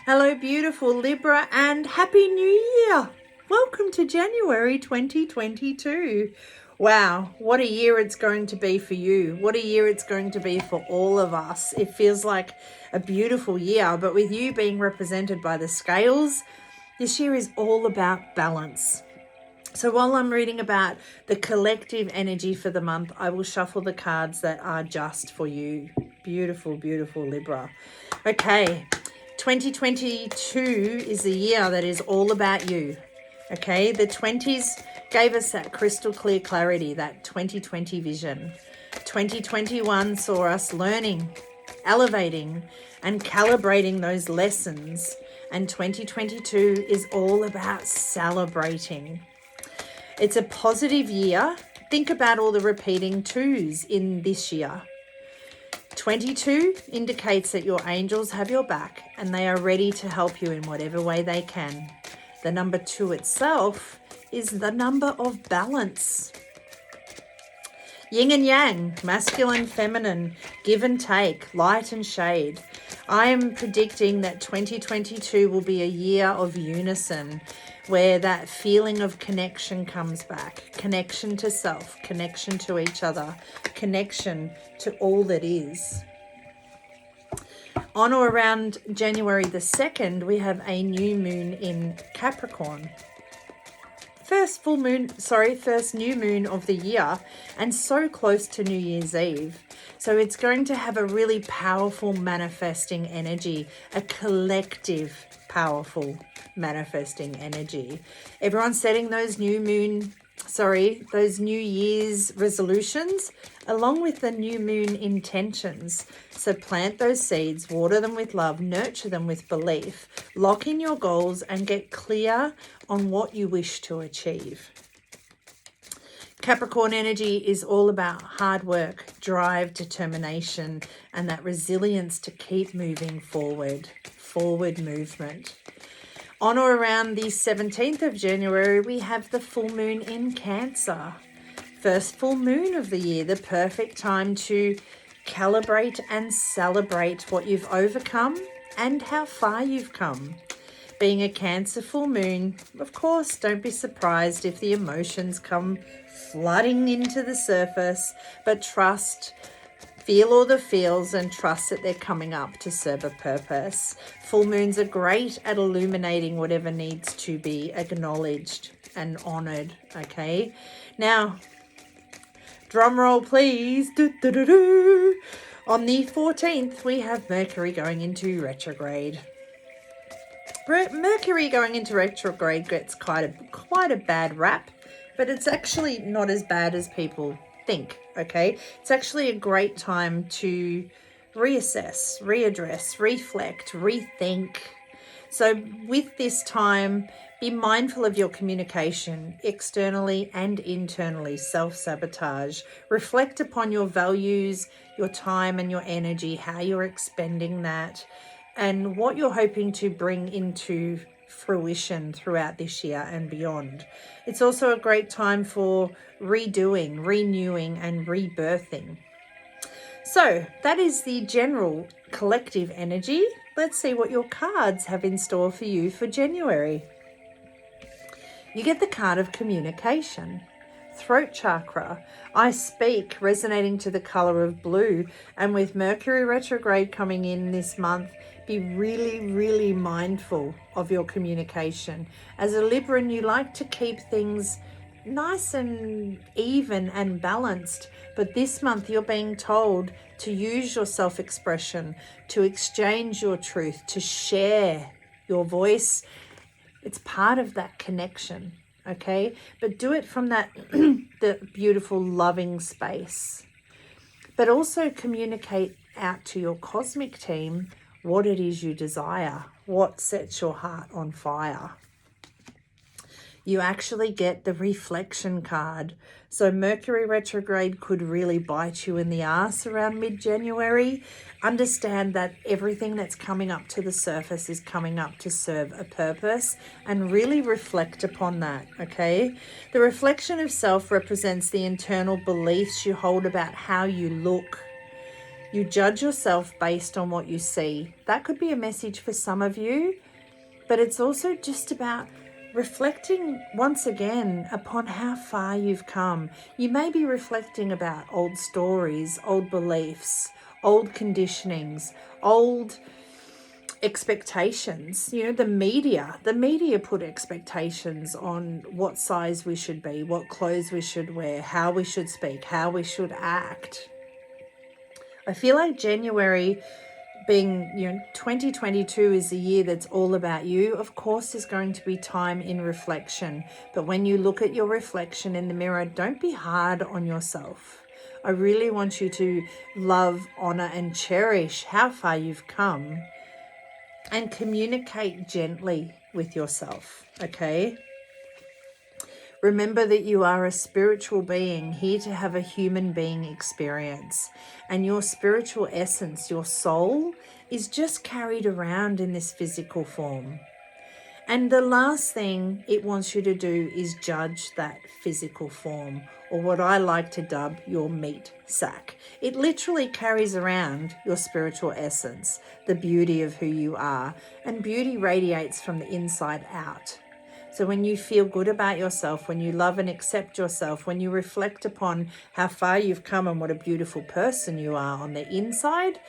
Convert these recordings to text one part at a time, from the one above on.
Hello, beautiful Libra, and Happy New Year. Welcome to January 2022. Wow, what a year it's going to be for you. What a year it's going to be for all of us. It feels like a beautiful year, but with you being represented by the scales, this year is all about balance. So while I'm reading about the collective energy for the month, I will shuffle the cards that are just for you. Beautiful, beautiful Libra. Okay, 2022 is a year that is all about you. Okay, the 20s gave us that crystal clear clarity, that 2020 vision. 2021 saw us learning, elevating, and calibrating those lessons. And 2022 is all about celebrating. It's a positive year. Think about all the repeating twos in this year. 22 indicates that your angels have your back and they are ready to help you in whatever way they can. The number 2 itself is the number of balance. Yin and yang, masculine, feminine, give and take, light and shade. I am predicting that 2022 will be a year of unison, where that feeling of connection comes back. Connection to self, connection to each other, connection to all that is. On or around January the 2nd, we have a new moon in Capricorn. First new moon of the year, and so close to New Year's Eve. So it's going to have a really powerful manifesting energy, a collective powerful manifesting energy. Everyone's setting those New Year's resolutions along with the new moon intentions. So plant those seeds, water them with love, nurture them with belief, lock in your goals and get clear on what you wish to achieve. Capricorn energy is all about hard work, drive, determination, and that resilience to keep moving forward movement. On or around the 17th of January, we have the full moon in Cancer. First full moon of the year, the perfect time to calibrate and celebrate what you've overcome and how far you've come. Being a Cancer full moon, of course, don't be surprised if the emotions come flooding into the surface, but feel all the feels and trust that they're coming up to serve a purpose. Full moons are great at illuminating whatever needs to be acknowledged and honored, okay? Now, drum roll please. On the 14th, we have Mercury going into retrograde. Mercury going into retrograde gets quite a bad rap, but it's actually not as bad as people think, okay? It's actually a great time to reassess, readdress, reflect, rethink. So with this time, be mindful of your communication externally and internally, self-sabotage. Reflect upon your values, your time and your energy, how you're expending that, and what you're hoping to bring into fruition throughout this year and beyond. It's also a great time for redoing, renewing, and rebirthing. So that is the general collective energy. Let's see what your cards have in store for you for January. You get the card of communication. Throat chakra. I speak, resonating to the color of blue, and with Mercury retrograde coming in this month, be really, really mindful of your communication. As a Libran, you like to keep things nice and even and balanced, but this month you're being told to use your self-expression, to exchange your truth, to share your voice. It's part of that connection, okay? But do it from that the beautiful, loving space. But also communicate out to your cosmic team what it is you desire, what sets your heart on fire. You actually get the reflection card. So Mercury retrograde could really bite you in the ass around mid-January. Understand that everything that's coming up to the surface is coming up to serve a purpose, and really reflect upon that, okay? The reflection of self represents the internal beliefs you hold about how you look, You judge yourself based on what you see. That could be a message for some of you, but it's also just about reflecting once again upon how far you've come. You may be reflecting about old stories, old beliefs, old conditionings, old expectations. You know, the media put expectations on what size we should be, what clothes we should wear, how we should speak, how we should act. I feel like January being, 2022 is the year that's all about you. Of course, there's going to be time in reflection, but when you look at your reflection in the mirror, don't be hard on yourself. I really want you to love, honor, and cherish how far you've come and communicate gently with yourself, okay? Remember that you are a spiritual being here to have a human being experience, and your spiritual essence, your soul, is just carried around in this physical form. And the last thing it wants you to do is judge that physical form, or what I like to dub your meat sack. It literally carries around your spiritual essence, the beauty of who you are, and beauty radiates from the inside out. So when you feel good about yourself, when you love and accept yourself, when you reflect upon how far you've come and what a beautiful person you are on the inside,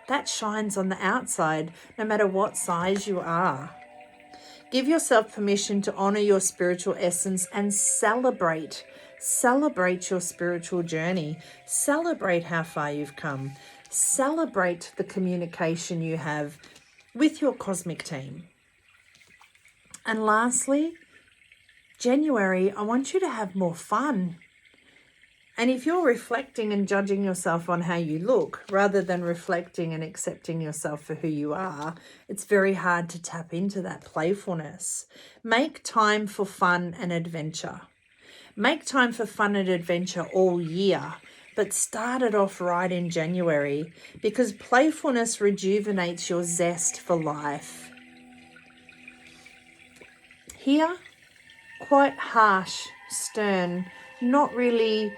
that shines on the outside, no matter what size you are. Give yourself permission to honor your spiritual essence and celebrate. Celebrate your spiritual journey. Celebrate how far you've come. Celebrate the communication you have with your cosmic team. And lastly, January, I want you to have more fun. And if you're reflecting and judging yourself on how you look, rather than reflecting and accepting yourself for who you are, it's very hard to tap into that playfulness. Make time for fun and adventure. Make time for fun and adventure all year, but start it off right in January, because playfulness rejuvenates your zest for life. Here, quite harsh, stern, not really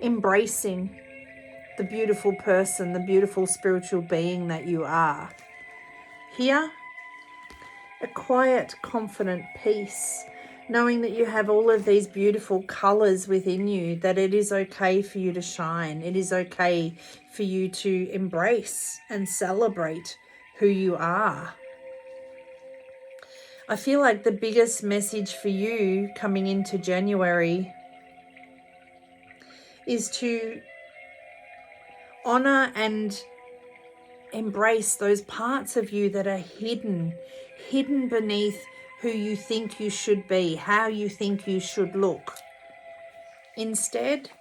embracing the beautiful person, the beautiful spiritual being that you are. Here, a quiet, confident peace, knowing that you have all of these beautiful colors within you, that it is okay for you to shine. It is okay for you to embrace and celebrate who you are. I feel like the biggest message for you coming into January is to honor and embrace those parts of you that are hidden beneath who you think you should be, how you think you should look. Instead,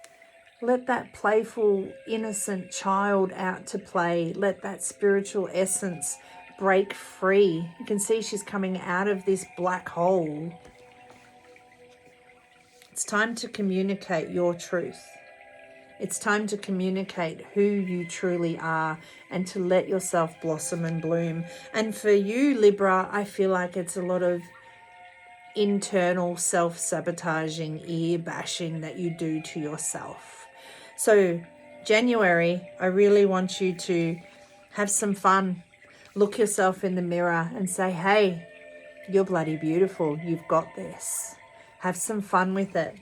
let that playful, innocent child out to play. Let that spiritual essence break free. You can see she's coming out of this black hole. It's time to communicate your truth. It's time to communicate who you truly are and to let yourself blossom and bloom. And for you, Libra, I feel like it's a lot of internal self-sabotaging, ear bashing that you do to yourself. So January, I really want you to have some fun. Look yourself in the mirror and say, hey, you're bloody beautiful. You've got this. Have some fun with it.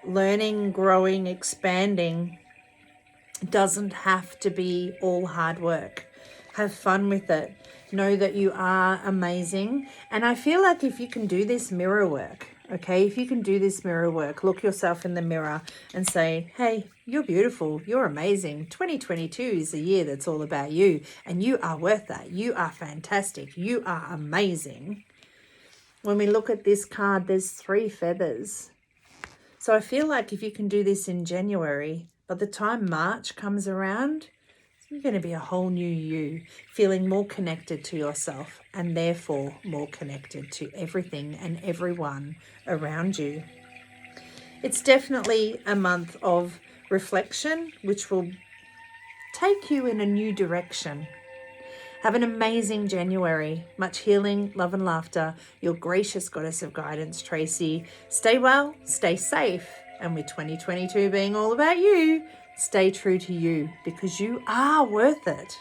Learning, growing, expanding doesn't have to be all hard work. Have fun with it. Know that you are amazing. And I feel like if you can do this mirror work, okay, if you can do this mirror work, look yourself in the mirror and say, hey, you're beautiful. You're amazing. 2022 is a year that's all about you, and you are worth that. You are fantastic. You are amazing. When we look at this card, there's 3 feathers. So I feel like if you can do this in January, by the time March comes around, you're going to be a whole new you, feeling more connected to yourself and therefore more connected to everything and everyone around you. It's definitely a month of reflection, which will take you in a new direction. Have an amazing January. Much healing, love and laughter. Your gracious goddess of guidance, Tracey. Stay well, stay safe. And with 2022 being all about you, stay true to you because you are worth it.